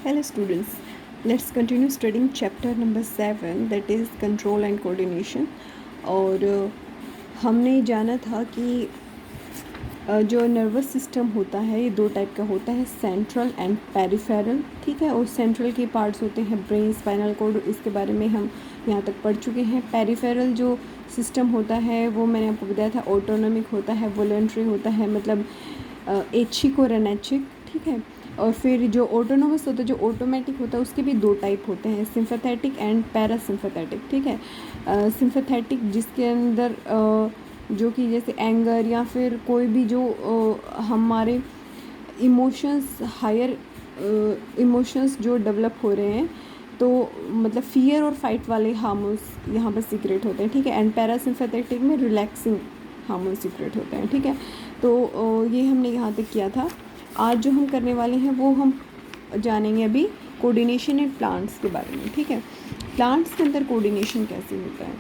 Hello students, let's continue studying chapter number 7 that is control and coordination। और हमने जाना था कि जो नर्वस सिस्टम होता है ये दो टाइप का होता है, सेंट्रल एंड पेरिफेरल। ठीक है, और सेंट्रल के पार्ट्स होते हैं ब्रेन, स्पाइनल कॉर्ड, इसके बारे में हम यहाँ तक पढ़ चुके हैं। पेरिफेरल जो सिस्टम होता है वो मैंने आपको बताया था ऑटोनॉमिक होता है, वॉलंटरी होता है, मतलब ऐच्छिक और अनैच्छिक। ठीक है, और फिर जो ऑटोनोमस होता है, जो ऑटोमेटिक होता है, उसके भी दो टाइप होते हैं, सिंपैथेटिक एंड पैरासिम्पैथेटिक। ठीक है, सिंपैथेटिक जिसके अंदर जो कि जैसे एंगर या फिर कोई भी जो हमारे इमोशंस, हायर इमोशंस जो डेवलप हो रहे हैं, तो मतलब फियर और फाइट वाले हार्मोन्स यहाँ पर सीक्रेट होते हैं। ठीक है, एंड पैरासिम्पैथेटिक में रिलैक्सिंग हार्मोन सीक्रेट होते हैं। ठीक है, तो ये हमने यहाँ तक किया था। आज जो हम करने वाले हैं वो हम जानेंगे अभी कोऑर्डिनेशन इन प्लांट्स के बारे में। ठीक है, प्लांट्स के अंदर कोऑर्डिनेशन कैसे होता है।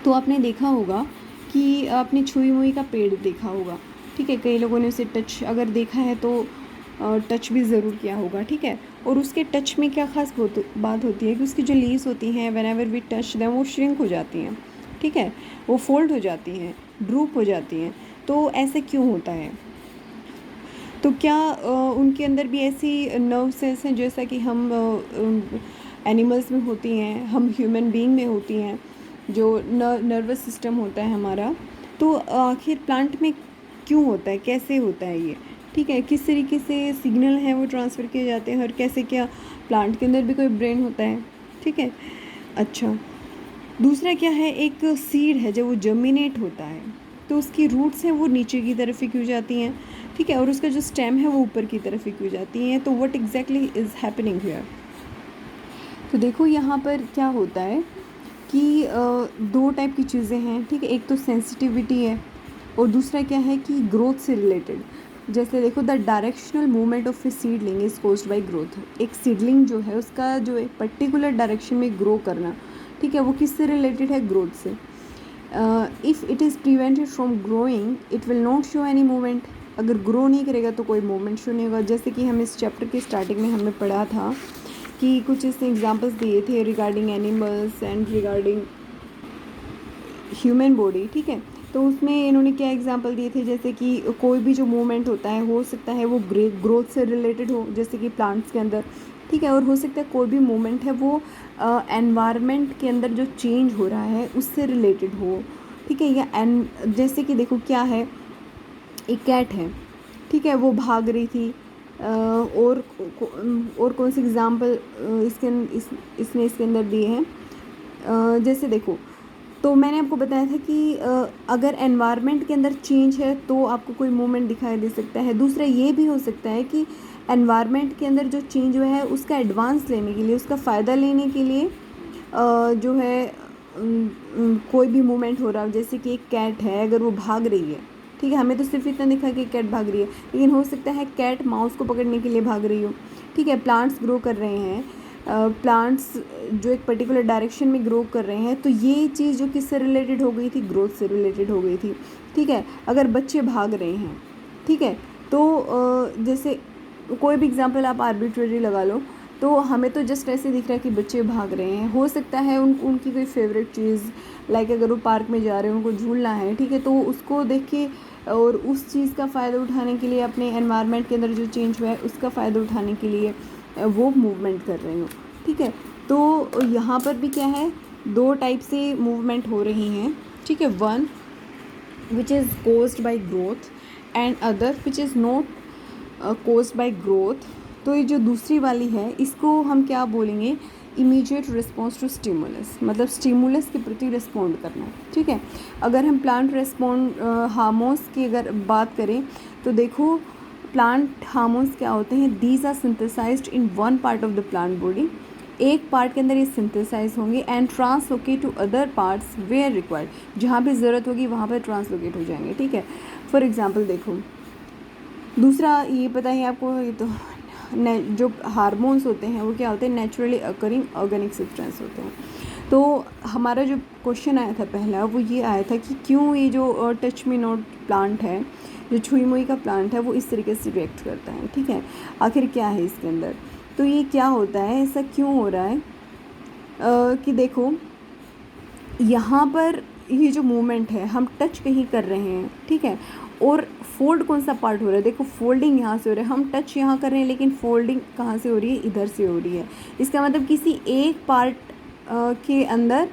तो आपने देखा होगा कि आपने छुई मुई का पेड़ देखा होगा। ठीक है, कई लोगों ने उसे टच अगर देखा है तो टच भी ज़रूर किया होगा। ठीक है, और उसके टच में क्या ख़ास बात होती है कि उसकी जो लीव्स होती हैं, whenever we touch them, वो श्रिंक हो जाती हैं। ठीक है, वो फोल्ड हो जाती हैं, ड्रूप हो जाती हैं। तो ऐसे क्यों होता है? तो क्या उनके अंदर भी ऐसी नर्व सेल्स हैं जैसा कि हम एनिमल्स में होती हैं, हम ह्यूमन बीइंग में होती हैं, जो नर्वस सिस्टम होता है हमारा। तो आखिर प्लांट में क्यों होता है, कैसे होता है ये? ठीक है, किस तरीके से सिग्नल हैं वो ट्रांसफ़र किए जाते हैं, और कैसे क्या प्लांट के अंदर भी कोई ब्रेन होता है? ठीक है, अच्छा, दूसरा क्या है, एक सीड है जब वो जर्मिनेट होता है तो उसकी रूट्स हैं वो नीचे की तरफ ही क्यों जाती हैं। ठीक है, और उसका जो स्टेम है वो ऊपर की तरफ ही क्यों जाती हैं। तो what exactly is happening here? तो देखो यहाँ पर क्या होता है कि दो टाइप की चीज़ें हैं। ठीक है, एक तो सेंसिटिविटी है और दूसरा क्या है कि ग्रोथ से रिलेटेड। जैसे देखो, the directional movement of A seedling is caused by growth. एक सीडलिंग जो है उसका जो एक पर्टिकुलर डायरेक्शन में ग्रो करना, ठीक है, वो किससे रिलेटेड है? ग्रोथ से। If it is prevented from growing it will not show any movement. अगर ग्रो नहीं करेगा तो कोई मूवमेंट शो नहीं होगा। जैसे कि हम इस चैप्टर के स्टार्टिंग में हमने पढ़ा था कि कुछ इसने एग्जांपल्स दिए थे regarding animals and regarding human body. ठीक है, तो उसमें इन्होंने क्या एग्जांपल दिए थे, जैसे कि कोई भी जो मूवमेंट होता है हो सकता है वो ग्रोथ से रिलेटेड हो, जैसे कि प्लांट्स के अंदर। ठीक है, और हो सकता है कोई भी मूवमेंट है वो एनवायरनमेंट के अंदर जो चेंज हो रहा है उससे रिलेटेड हो। ठीक है, या जैसे कि देखो क्या है, एक कैट है, ठीक है, वो भाग रही थी। और कौन सी एग्जांपल इसने इसके अंदर दिए हैं। जैसे देखो, तो मैंने आपको बताया था कि अगर एनवायरनमेंट के अंदर चेंज है तो आपको कोई मूवमेंट दिखाई दे सकता है। दूसरा ये भी हो सकता है कि एनवायरनमेंट के अंदर जो चेंज हुआ है उसका एडवांस लेने के लिए, उसका फ़ायदा लेने के लिए जो है कोई भी मूवमेंट हो रहा हो। जैसे कि एक कैट है, अगर वो भाग रही है, ठीक है, हमें तो सिर्फ इतना दिखा कि कैट भाग रही है, लेकिन हो सकता है कैट माउस को पकड़ने के लिए भाग रही हो। ठीक है, प्लांट्स ग्रो कर रहे हैं, प्लांट्स जो एक पर्टिकुलर डायरेक्शन में ग्रो कर रहे हैं, तो ये चीज़ जो किससे रिलेटेड हो गई थी? ग्रोथ से रिलेटेड हो गई थी। ठीक है, अगर बच्चे भाग रहे हैं, ठीक है, तो जैसे कोई भी एग्जांपल आप आर्बिट्रेरी लगा लो, तो हमें तो जस्ट ऐसे दिख रहा है कि बच्चे भाग रहे हैं। हो सकता है उनकी कोई फेवरेट चीज़, लाइक अगर वो पार्क में जा रहे हैं, उनको झूलना है, ठीक है, तो उसको देख के और उस चीज़ का फ़ायदा उठाने के लिए, अपने एनवायरनमेंट के अंदर जो चेंज हुआ है उसका फ़ायदा उठाने के लिए वो मूवमेंट कर रहे हो। ठीक है, तो यहाँ पर भी क्या है, दो टाइप से मूवमेंट हो रही हैं। ठीक है, one which is caused by growth and other which is not caused by growth. तो ये जो दूसरी वाली है इसको हम क्या बोलेंगे? इमीडिएट रिस्पॉन्स टू स्टिमुलस, मतलब स्टिमुलस के प्रति रिस्पॉन्ड करना। ठीक है, अगर हम प्लांट रिस्पॉन्ड हार्मोन्स की अगर बात करें तो देखो, प्लांट हार्मोन्स क्या होते हैं? These are synthesised in one part of the plant body. एक पार्ट के अंदर ये सिंथेसाइज होंगे and translocate to other parts where required. जहाँ पे ज़रूरत होगी वहाँ पर ट्रांसलोकेट हो जाएंगे। ठीक है, फॉर एग्जांपल देखो, दूसरा ये पता है आपको, ये तो जो हार्मोन्स होते हैं वो क्या होते हैं? नेचुरली अकरिंग ऑर्गेनिक सब्सटेंस होते हैं। तो हमारा जो क्वेश्चन आया था पहला, वो ये आया था कि क्यों ये जो टच मी नॉट प्लांट है, जो छुई मुई का प्लांट है, वो इस तरीके से रिएक्ट करता है। ठीक है, आखिर क्या है इसके अंदर? तो ये क्या होता है, ऐसा क्यों हो रहा है कि देखो यहाँ पर ये जो मूवमेंट है, हम टच कहीं कर रहे हैं, ठीक है, और फोल्ड कौन सा पार्ट हो रहा है, देखो फोल्डिंग यहाँ से हो रहा है, हम टच यहाँ कर रहे हैं लेकिन फोल्डिंग कहाँ से हो रही है, इधर से हो रही है। इसका मतलब किसी एक पार्ट के अंदर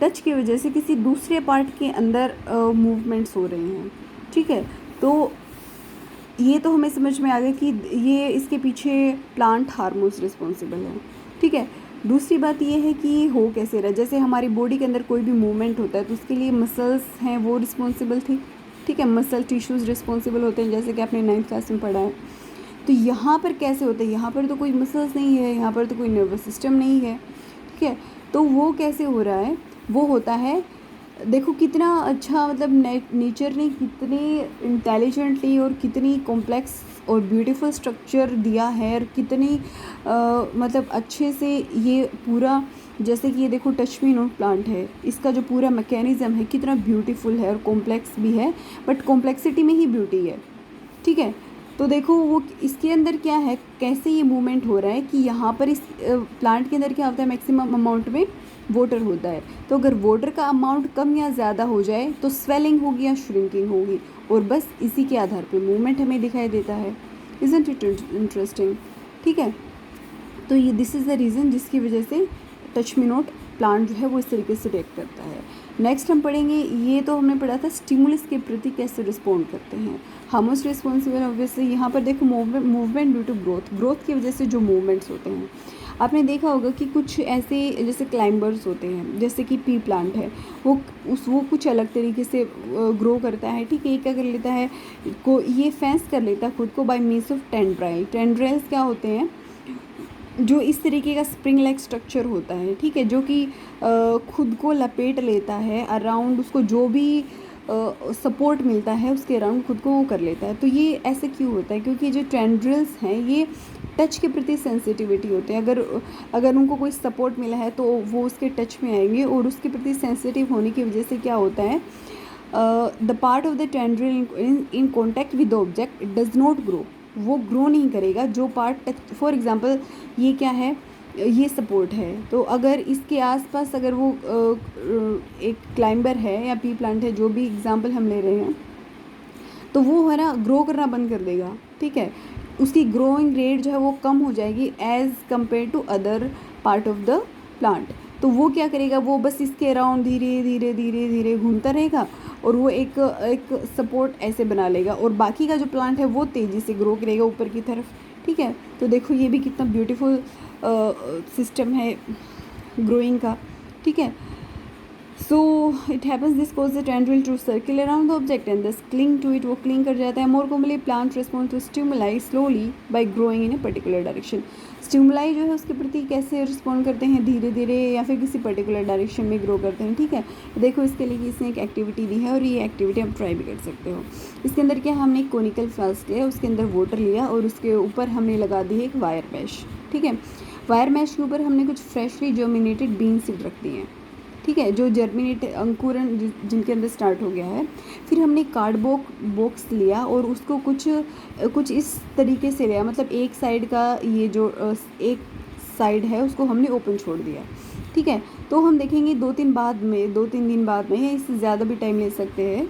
टच की वजह से किसी दूसरे पार्ट के अंदर मूवमेंट्स हो रहे हैं, ठीक है। तो ये तो हमें समझ में आ गया कि ये इसके पीछे प्लांट हार्मोन्स रिस्पॉन्सिबल है, ठीक है। दूसरी बात ये है कि हो कैसे रहा है, जैसे हमारी बॉडी के अंदर कोई भी मूवमेंट होता है तो उसके लिए मसल्स हैं वो रिस्पॉन्सिबल थी, ठीक है, मसल टिश्यूज़ रिस्पॉन्सिबल होते हैं, जैसे कि आपने 9th क्लास में पढ़ा है। तो यहाँ पर कैसे होता है, यहाँ पर तो कोई मसल्स नहीं है, यहाँ पर तो कोई नर्वस सिस्टम नहीं है, ठीक है। तो वो कैसे हो रहा है, वो होता है, देखो कितना अच्छा, मतलब नेचर ने कितनी इंटेलिजेंटली और कितनी कॉम्प्लेक्स और ब्यूटीफुल स्ट्रक्चर दिया है, और कितनी मतलब अच्छे से ये पूरा, जैसे कि ये देखो टच मी नॉट प्लांट है, इसका जो पूरा मैकेनिज़्म है कितना ब्यूटीफुल है और कॉम्प्लेक्स भी है, बट कॉम्प्लेक्सिटी में ही ब्यूटी है, ठीक है। तो देखो वो इसके अंदर क्या है, कैसे ये मूवमेंट हो रहा है कि यहाँ पर इस प्लांट के अंदर क्या होता है, मैक्सिमम अमाउंट में वाटर होता है। तो अगर वाटर का अमाउंट कम या ज़्यादा हो जाए तो स्वेलिंग होगी या श्रिंकिंग होगी, और बस इसी के आधार पर मूवमेंट हमें दिखाई देता है। इज़न्ट इट इंटरेस्टिंग, ठीक है। तो ये दिस इज़ द रीज़न जिसकी वजह से टच मी नॉट प्लांट जो है वो इस तरीके से रिएक्ट करता है। नेक्स्ट हम पढ़ेंगे, ये तो हमने पढ़ा था स्टिमुलस के प्रति कैसे रिस्पॉन्ड करते हैं। हार्मोन्स रिस्पॉन्सिबल ऑब्वियसली, यहाँ पर देखो मूवमेंट ड्यू टू ग्रोथ की वजह से जो मूवमेंट्स होते हैं। आपने देखा होगा कि कुछ ऐसे जैसे क्लाइंबर्स होते हैं, जैसे कि पी प्लांट है, वो कुछ अलग तरीके से ग्रो करता है, ठीक है। ये क्या कर लेता है, ये फेंस कर लेता है खुद को बाय मीन्स ऑफ टेंड्राइल। टेंड्राइल्स क्या होते हैं, जो इस तरीके का स्प्रिंग लाइक स्ट्रक्चर होता है, ठीक है, जो कि खुद को लपेट लेता है अराउंड, उसको जो भी सपोर्ट मिलता है उसके अराउंड खुद को वो कर लेता है। तो ये ऐसे क्यों होता है, क्योंकि जो टेंड्रिल्स हैं ये टच के प्रति सेंसिटिविटी होते हैं, अगर उनको कोई सपोर्ट मिला है तो वो उसके टच में आएंगे, और उसके प्रति सेंसिटिव होने की वजह से क्या होता है, the part of the tendril in contact with the object it does not grow, वो ग्रो नहीं करेगा। जो पार्ट टच, फॉर एग्जांपल ये क्या है, ये सपोर्ट है, तो अगर इसके आसपास अगर वो एक क्लाइंबर है या पी प्लांट है, जो भी एग्जांपल हम ले रहे हैं, तो वो है ना ग्रो करना बंद कर देगा, ठीक है। उसकी ग्रोइंग रेट जो है वो कम हो जाएगी as compare to other part of the plant. तो वो क्या करेगा, वो बस इसके अराउंड धीरे धीरे धीरे धीरे घूमता रहेगा, और वो एक सपोर्ट ऐसे बना लेगा, और बाकी का जो प्लांट है वो तेज़ी से ग्रो करेगा ऊपर की तरफ, ठीक है। तो देखो ये भी कितना ब्यूटीफुल सिस्टम है ग्रोइंग का, ठीक है। So it happens this cause the tendril to circle around the object and thus cling to it, वो क्लिंग कर जाता है। More commonly plant respond to stimuli slowly by growing in a particular direction. Stimuli जो है उसके प्रति कैसे respond करते हैं, धीरे धीरे या फिर किसी पर्टिकुलर डायरेक्शन में ग्रो करते हैं, ठीक है। देखो इसके लिए इसने एक एक्टिविटी दी है, और ये एक्टिविटी आप ट्राई भी कर सकते हो। इसके अंदर क्या, हमने एक कोनिकल फ्लास्क लिया, उसके अंदर वाटर लिया, और उसके ऊपर हमने लगा दी एक वायर मैश, ठीक है। वायर मैश के ऊपर हमने कुछ फ्रेशली जर्मिनेटेड बीन सीड रख दी हैं, ठीक है, जो जर्मिनेट अंकुरन जिनके अंदर स्टार्ट हो गया है। फिर हमने कार्डबोर्ड बॉक्स लिया और उसको कुछ इस तरीके से लिया, मतलब एक साइड का ये जो एक साइड है उसको हमने ओपन छोड़ दिया, ठीक है। तो हम देखेंगे 2-3 दिन बाद में, इससे ज़्यादा भी टाइम ले सकते हैं।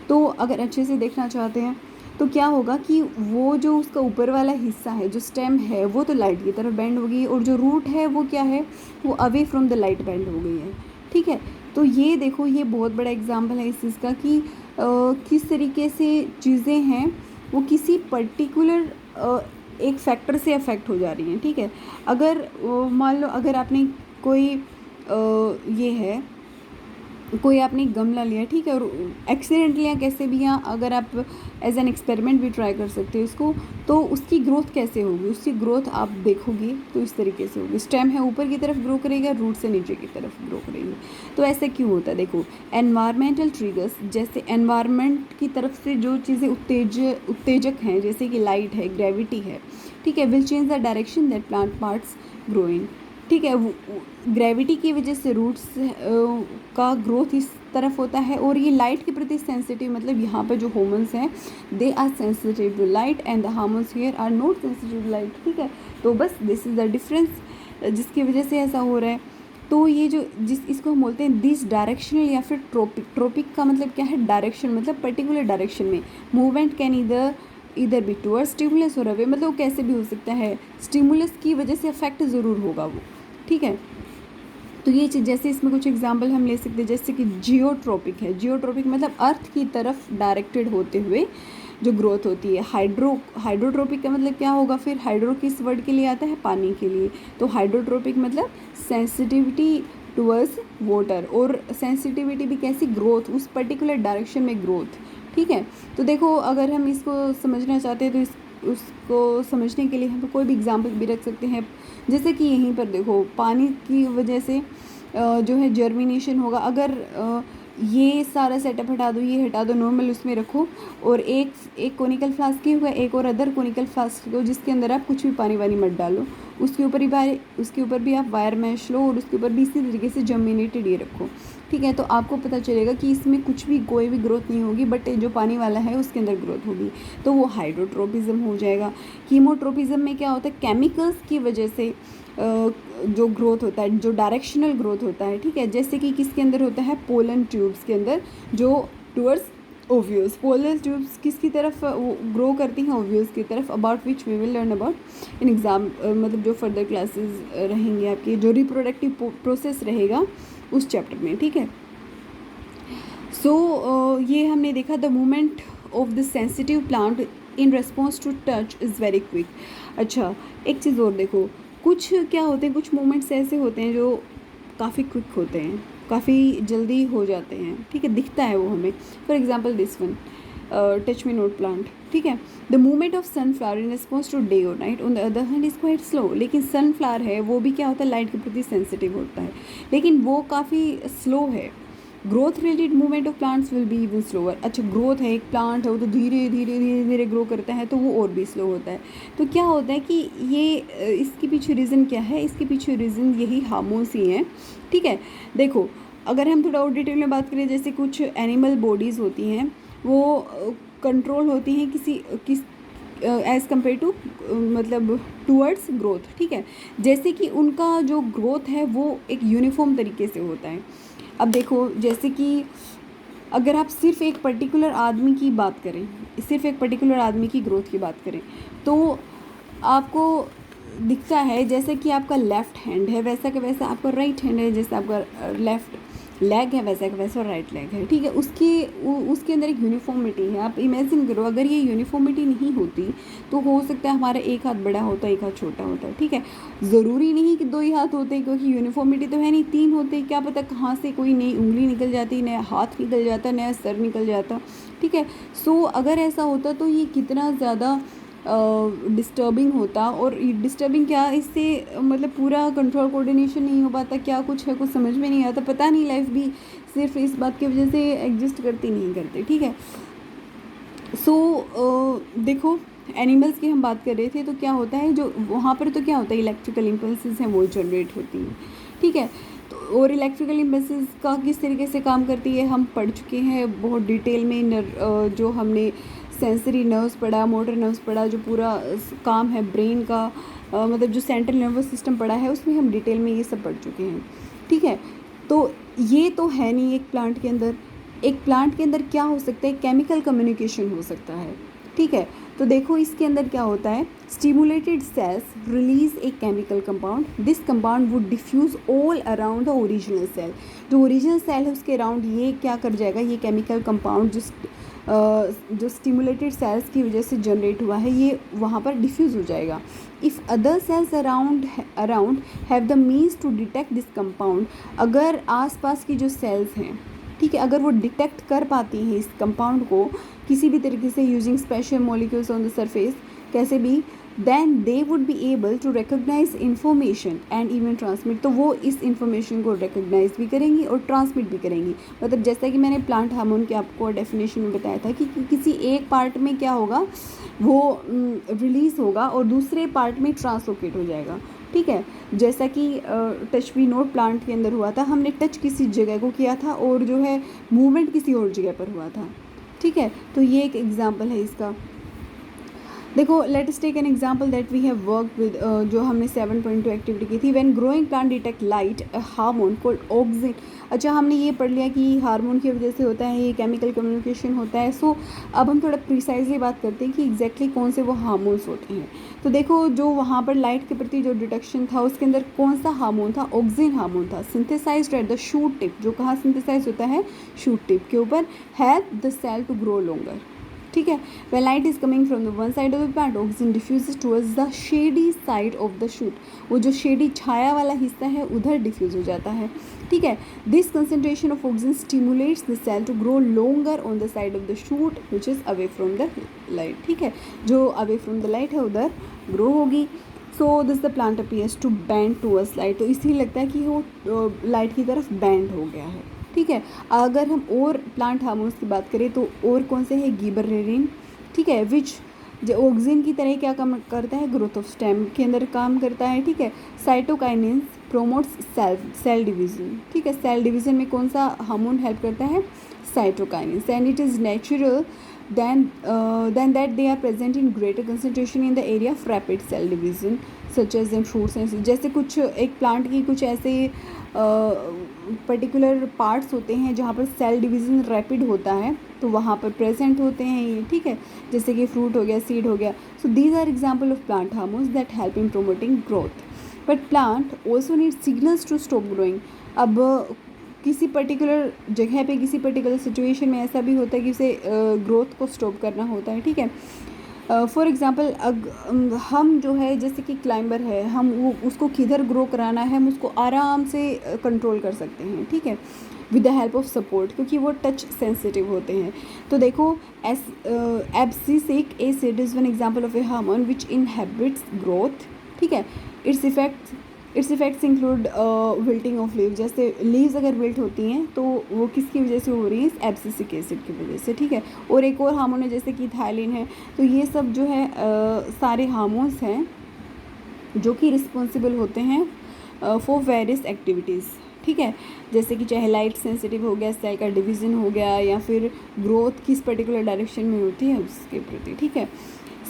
तो अगर अच्छे से देखना चाहते हैं तो क्या होगा कि वो जो उसका ऊपर वाला हिस्सा है, जो स्टेम है, वो तो लाइट की तरफ बेंड होगी, और जो रूट है वो क्या है, वो away from the light bend हो गई है, ठीक है। तो ये देखो, ये बहुत बड़ा एग्जाम्पल है इस चीज़ का कि किस तरीके से चीज़ें हैं वो किसी पर्टिकुलर एक फैक्टर से अफेक्ट हो जा रही हैं, ठीक है। अगर मान लो अगर आपने कोई आपने गमला लिया, ठीक है, और एक्सीडेंटली या कैसे भी, या अगर आप एज एन एक्सपेरिमेंट भी ट्राई कर सकते हो इसको, तो उसकी ग्रोथ कैसे होगी, उसकी ग्रोथ आप देखोगे तो इस तरीके से होगी। स्टेम है ऊपर की तरफ ग्रो करेगा, रूट से नीचे की तरफ ग्रो करेगी। तो ऐसा क्यों होता है, देखो एनवायरमेंटल ट्रिगर्स, जैसे एनवायरमेंट की तरफ से जो चीज़ें उत्तेजक हैं, जैसे कि लाइट है, ग्रेविटी है, ठीक है, will change the direction that plant parts grow in. ठीक है। ग्रेविटी की वजह से रूट्स का ग्रोथ इस तरफ होता है, और ये लाइट के प्रति सेंसिटिव, मतलब यहाँ पर जो हॉर्मोन्स हैं they are sensitive to light and the hormones here are not sensitive to light. ठीक है, तो बस दिस इज़ द डिफरेंस जिसकी वजह से ऐसा हो रहा है। तो ये जो इसको हम बोलते हैं दिस डायरेक्शनल या फिर ट्रोपिक। ट्रोपिक का मतलब क्या है? डायरेक्शन, मतलब पर्टिकुलर डायरेक्शन में मूवमेंट कैन इधर बी टूवर्ड्स स्टिमुलस और अवे, मतलब वो कैसे भी हो सकता है, स्टिमुलस की वजह से अफेक्ट ज़रूर होगा वो। ठीक है, तो ये चीज़, जैसे इसमें कुछ एग्जांपल हम ले सकते हैं, जैसे कि जियोट्रोपिक है। जियोट्रोपिक मतलब अर्थ की तरफ डायरेक्टेड होते हुए जो ग्रोथ होती है। हाइड्रोट्रोपिक का मतलब क्या होगा फिर? हाइड्रो किस वर्ड के लिए आता है? पानी के लिए। तो हाइड्रोट्रोपिक मतलब सेंसिटिविटी टुवर्ड्स वाटर, और सेंसिटिविटी भी कैसी? ग्रोथ, उस पर्टिकुलर डायरेक्शन में ग्रोथ। ठीक है, तो देखो अगर हम इसको समझना चाहते हैं तो उसको समझने के लिए हम कोई भी एग्जांपल भी रख सकते हैं। जैसे कि यहीं पर देखो पानी की वजह से जो है जर्मिनेशन होगा। अगर ये सारा सेटअप हटा दो, ये हटा दो, नॉर्मल उसमें रखो, और एक कोनिकल फ्लास्क की हुआ, एक और अदर कोनिकल फ्लास्क को जिसके अंदर आप कुछ भी पानी वानी मत डालो, उसके ऊपर भी आप वायर मैश लो, और उसके ऊपर भी इसी तरीके से जर्मिनेटेड ये रखो। ठीक है, तो आपको पता चलेगा कि इसमें कुछ भी कोई भी ग्रोथ नहीं होगी, बट जो पानी वाला है उसके अंदर ग्रोथ होगी, तो वो हाइड्रोट्रोपिज्म हो जाएगा। कीमोट्रोपिज्म में क्या होता है? केमिकल्स की वजह से जो ग्रोथ होता है, जो डायरेक्शनल ग्रोथ होता है। ठीक है, जैसे कि किसके अंदर होता है? पोलन ट्यूब्स के अंदर, जो टूवर्ड्स ओव्यूल्स। पोलन ट्यूब्स किसकी तरफ ग्रो करती हैं? ओव्यूल्स की तरफ, about which we will learn about in exam, मतलब जो फर्दर क्लासेस रहेंगे आपके, जो रिप्रोडक्टिव प्रोसेस रहेगा उस चैप्टर में। ठीक है, सो ये हमने देखा the movement of the sensitive plant in response to touch is very quick. अच्छा, एक चीज़ और देखो, कुछ क्या होते हैं, कुछ मोमेंट्स ऐसे होते हैं जो काफ़ी क्विक होते हैं, काफ़ी जल्दी हो जाते हैं। ठीक है, दिखता है वो हमें। For example this one, touch me not plant. ठीक है, the movement of sunflower in response to day और night on the other hand is quite slow. लेकिन सनफ्लावर है वो भी क्या होता है? लाइट के प्रति सेंसिटिव होता है, लेकिन वो काफ़ी स्लो है। Growth related movement of plants will be even slower. अच्छा, ग्रोथ है, एक प्लांट है वो तो धीरे धीरे धीरे धीरे ग्रो करता है, तो वो और भी स्लो होता है। तो क्या होता है कि ये इसके पीछे रीज़न क्या है? इसके पीछे रीज़न यही हार्मोन्स ही हैं। ठीक है, देखो अगर हम थोड़ा और डिटेल में बात करें, जैसे कुछ एनिमल बॉडीज़ होती हैं वो कंट्रोल होती हैं किस एज़ कम्पेयर टू मतलब टूवर्ड्स ग्रोथ। ठीक है, जैसे कि उनका जो ग्रोथ है वो एक यूनिफॉर्म तरीके से होता है। अब देखो, जैसे कि अगर आप सिर्फ एक पर्टिकुलर आदमी की बात करें, सिर्फ एक पर्टिकुलर आदमी की ग्रोथ की बात करें, तो आपको दिखता है जैसे कि आपका लेफ़्ट हैंड है वैसा का वैसा आपका राइट हैंड है, जैसे आपका लेफ़्ट लेग है वैसा का वैसा राइट लेग है। ठीक है, उसके अंदर एक यूनिफॉर्मिटी है। आप इमेजिन करो, अगर ये यूनिफॉर्मिटी नहीं होती तो हो सकता है हमारा एक हाथ बड़ा होता, एक हाथ छोटा होता। ठीक है, ज़रूरी नहीं कि 2 ही हाथ होते, क्योंकि यूनिफॉर्मिटी तो है नहीं, 3 होते। क्या पता कहाँ से कोई नई उंगली निकल जाती, नया हाथ निकल जाता, नया सर निकल जाता। ठीक है, सो अगर ऐसा होता तो ये कितना ज़्यादा डिस्टर्बिंग होता, और डिस्टर्बिंग क्या, इससे मतलब पूरा कंट्रोल कोऑर्डिनेशन नहीं हो पाता, क्या कुछ है कुछ समझ में नहीं आता, पता नहीं लाइफ भी सिर्फ इस बात की वजह से एग्जिस्ट करती नहीं करती। ठीक है, सो देखो एनिमल्स की हम बात कर रहे थे, तो क्या होता है जो वहाँ पर, तो क्या होता है इलेक्ट्रिकल इम्पल्सेस हैं वो जनरेट होती हैं। ठीक है, तो और इलेक्ट्रिकल इम्पल्सेस का किस तरीके से काम करती है हम पढ़ चुके हैं बहुत डिटेल में। जो हमने सेंसरी नर्व्स पढ़ा, मोटर नर्व्स पढ़ा, जो पूरा काम है ब्रेन का, मतलब जो सेंट्रल नर्वस सिस्टम पढ़ा है, उसमें हम डिटेल में ये सब पढ़ चुके हैं। ठीक है, तो ये तो है नहीं एक प्लांट के अंदर। एक प्लांट के अंदर क्या हो सकता है? केमिकल कम्युनिकेशन हो सकता है। ठीक है, तो देखो इसके अंदर क्या होता है, stimulated cells release a chemical compound, this compound would diffuse all around the original cell. जो ओरिजिनल सेल है उसके अराउंड ये क्या कर जाएगा, ये केमिकल कंपाउंड जो स्टिमुलेटेड सेल्स की वजह से जनरेट हुआ है ये वहाँ पर डिफ्यूज़ हो जाएगा। If other cells around have the means to detect this compound, अगर आसपास की जो सेल्स हैं, ठीक है, अगर वो डिटेक्ट कर पाती हैं इस कंपाउंड को किसी भी तरीके से using special molecules on the surface, कैसे भी, then they would be able to recognise information and even transmit. तो वो इस इन्फॉर्मेशन को रिकॉग्नाइज भी करेंगी और ट्रांसमिट भी करेंगी। मतलब जैसा कि मैंने प्लांट हार्मोन के आपको डेफिनेशन में बताया था कि किसी एक पार्ट में क्या होगा, वो रिलीज़ होगा और दूसरे पार्ट में ट्रांसलोकेट हो जाएगा। ठीक है, जैसा कि टच वी नोट प्लांट के अंदर हुआ था, हमने टच किसी जगह को किया था और जो है मूवमेंट किसी और जगह पर हुआ था। ठीक है, तो ये एक एग्जांपल है इसका। देखो, let us take an example that we have work with, जो हमने 7.2 एक्टिविटी की थी। When growing plant detect light hormone called auxin. अच्छा, हमने ये पढ़ लिया कि हार्मोन की वजह से होता है, ये केमिकल कम्युनिकेशन होता है। सो अब हम थोड़ा प्रिसाइजली बात करते हैं कि एग्जैक्टली कौन से वो हार्मोन्स होते हैं। तो देखो, जो वहाँ पर लाइट के प्रति जो डिटेक्शन था उसके अंदर कौन सा हार्मोन था, ऑक्सिन हार्मोन था, synthesized at the shoot tip. जो कहाँ सिंथेसाइज होता है, शूट टिप के ऊपर, help the cell to grow longer. ठीक है, when light is coming from the one side of the plant, oxygen diffuses towards the shady side of the shoot। वो जो shady छाया वाला हिस्सा है उधर डिफ्यूज़ हो जाता है। ठीक है, this concentration of oxygen stimulates the cell to grow longer on the side of the shoot which is away from the light। ठीक है, जो away from the light है उधर ग्रो होगी। So this the plant appears to bend towards light. तो इसलिए लगता है कि वो लाइट की तरफ बैंड हो गया है। ठीक है, अगर हम और प्लांट हार्मोन्स की बात करें तो और कौन से है, गिबरेलिन। ठीक है, विच जो ऑक्सिन की तरह क्या काम करता है, ग्रोथ ऑफ स्टेम के अंदर काम करता है। ठीक है, साइटोकाइनिन्स प्रोमोट्स सेल डिवीजन। ठीक है, सेल डिवीजन में कौन सा हार्मोन हेल्प करता है, cytokinins. And it is natural then that they are present in greater concentration in the area of rapid cell division such as in fruits and जैसे कुछ एक प्लांट की कुछ ऐसे पर्टिकुलर पार्ट्स होते हैं जहाँ पर सेल डिवीज़न रैपिड होता है, तो वहाँ पर प्रेजेंट होते हैं ये। ठीक है, जैसे कि फ्रूट हो गया, सीड हो गया। So these are example of plant hormones that help in promoting growth. But plant also need signals to stop growing. अब किसी पर्टिकुलर जगह पे, किसी पर्टिकुलर सिचुएशन में ऐसा भी होता है कि उसे ग्रोथ को स्टॉप करना होता है। ठीक है, फॉर एग्ज़ाम्पल हम जो है जैसे कि क्लाइंबर है, हम वो उसको किधर ग्रो कराना है हम उसको आराम से कंट्रोल कर सकते हैं। ठीक है, with the help of support, क्योंकि वो टच सेंसिटिव होते हैं। तो देखो, abscisic acid is one example of A hormone which inhabits growth. ठीक है, it's effects include wilting of leave. जैसे लीव्स अगर विल्ट होती हैं तो वो किसकी वजह से हो रही है, एब्सिसिक एसिड की वजह से। ठीक है, और एक और हार्मोन है जैसे कि थायलिन है। तो ये सब जो है सारे हार्मोन्स हैं जो कि रिस्पॉन्सिबल होते हैं फॉर वेरियस एक्टिविटीज़। ठीक है, जैसे कि चाहे लाइट सेंसिटिव हो गया, सेल का डिवीज़न हो गया, या फिर ग्रोथ किस पर्टिकुलर डायरेक्शन में होती है उसके प्रति। ठीक है,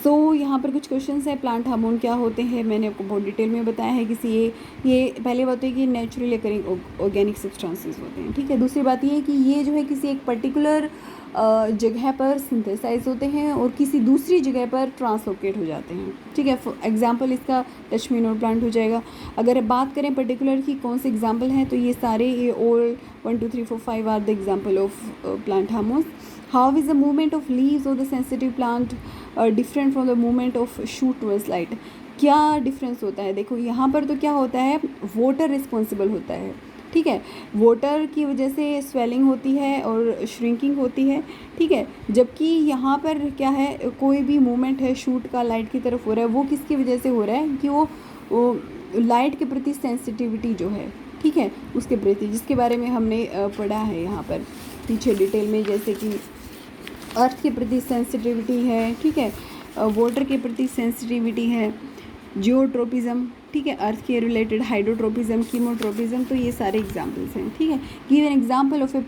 सो यहाँ पर कुछ क्वेश्चंस हैं। प्लांट हार्मोन क्या होते हैं, मैंने आपको बहुत डिटेल में बताया है। ये पहली बात है कि नेचुरली अकरिंग ऑर्गेनिक सब्सटेंसेस होते हैं। ठीक है, दूसरी बात ये है कि ये जो है किसी एक पर्टिकुलर जगह पर सिंथेसाइज होते हैं और किसी दूसरी जगह पर ट्रांसलोकेट हो जाते हैं। ठीक है, एग्जाम्पल इसका टचमिनोर प्लांट हो जाएगा। अगर बात करें पर्टिकुलर की कौन से एग्जाम्पल हैं, तो ये सारे, ये all 1 2 3 4 5 are the example of plant hormones. How is the movement of leaves of the sensitive plant different from the movement of shoot towards light. क्या डिफरेंस होता है, देखो यहाँ पर तो क्या होता है, वाटर रिस्पॉन्सिबल होता है। ठीक है, वाटर की वजह से स्वेलिंग होती है और श्रिंकिंग होती है। ठीक है, जबकि यहाँ पर क्या है, कोई भी मूवमेंट है शूट का लाइट की तरफ हो रहा है, वो किसकी वजह से हो रहा है कि वो लाइट के प्रति सेंसिटिविटी जो है, ठीक है, उसके प्रति, जिसके बारे में हमने पढ़ा है यहाँ पर पीछे डिटेल में, जैसे कि अर्थ के प्रति सेंसिटिविटी है। ठीक है, वाटर के प्रति सेंसिटिविटी है, जियोट्रोपिज्म। ठीक है, अर्थ के रिलेटेड हाइड्रोट्रोपिज्म, कीमोट्रोपिज्म। तो ये सारे एग्जांपल्स हैं। ठीक है, give an example of A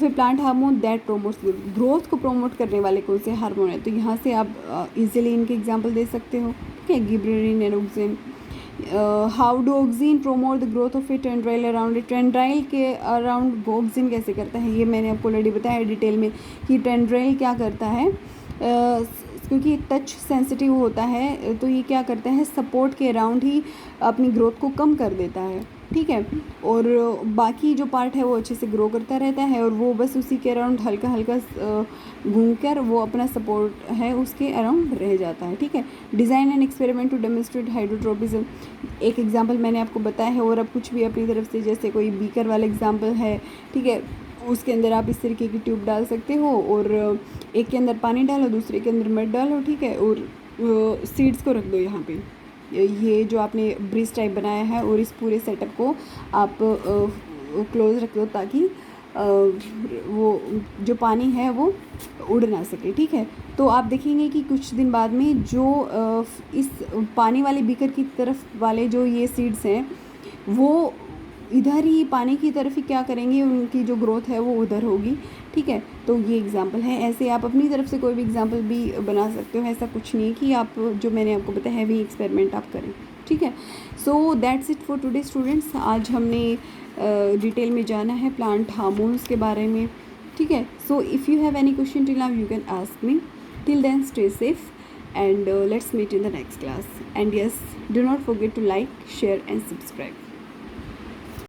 plant hormone that promotes growth को प्रमोट करने वाले कौन से हार्मोन है। तो यहाँ से आप इजीली इनके एग्जांपल दे सकते हो। ठीक है, gibberellin and auxin. How do auxin promote the growth of a tendril around a. Tendril के अराउंड ऑक्सिन कैसे करता है, ये मैंने आपको ऑलरेडी बताया है डिटेल में कि टेंड्राइल क्या करता है, क्योंकि टच सेंसिटिव होता है तो ये क्या करता है, सपोर्ट के अराउंड ही अपनी ग्रोथ को कम कर देता है। ठीक है, और बाकी जो पार्ट है वो अच्छे से ग्रो करता रहता है और वो बस उसी के अराउंड हल्का हल्का घूमकर वो अपना सपोर्ट है उसके अराउंड रह जाता है। ठीक है, design and experiment to demonstrate hydrotropism, एक एग्जांपल मैंने आपको बताया है। और अब कुछ भी अपनी तरफ से, जैसे कोई बीकर वाला एग्जांपल है, ठीक है, उसके अंदर आप इस तरीके की ट्यूब डाल सकते हो और एक के अंदर पानी डालो, दूसरे के अंदर मड डालो। ठीक है, और सीड्स को रख दो यहाँ पे। ये जो आपने ब्रिज टाइप बनाया है और इस पूरे सेटअप को आप क्लोज रख दो ताकि वो जो पानी है वो उड़ ना सके, ठीक है। तो आप देखेंगे कि कुछ दिन बाद में जो इस पानी वाले बीकर की तरफ वाले जो ये सीड्स हैं वो इधर ही पानी की तरफ ही क्या करेंगे, उनकी जो ग्रोथ है वो उधर होगी, ठीक है। तो ये एग्जांपल है। ऐसे आप अपनी तरफ से कोई भी एग्जांपल भी बना सकते हो, ऐसा कुछ नहीं है कि आप जो मैंने आपको बताया है वही एक्सपेरिमेंट आप करें, ठीक है। So that's it for today students. आज हमने डिटेल में जाना है प्लांट हार्मोन्स के बारे में, ठीक है। So if you have any question till now you can ask me. Till then stay safe and let's meet in the next class, and yes, do not forget to like, share and subscribe.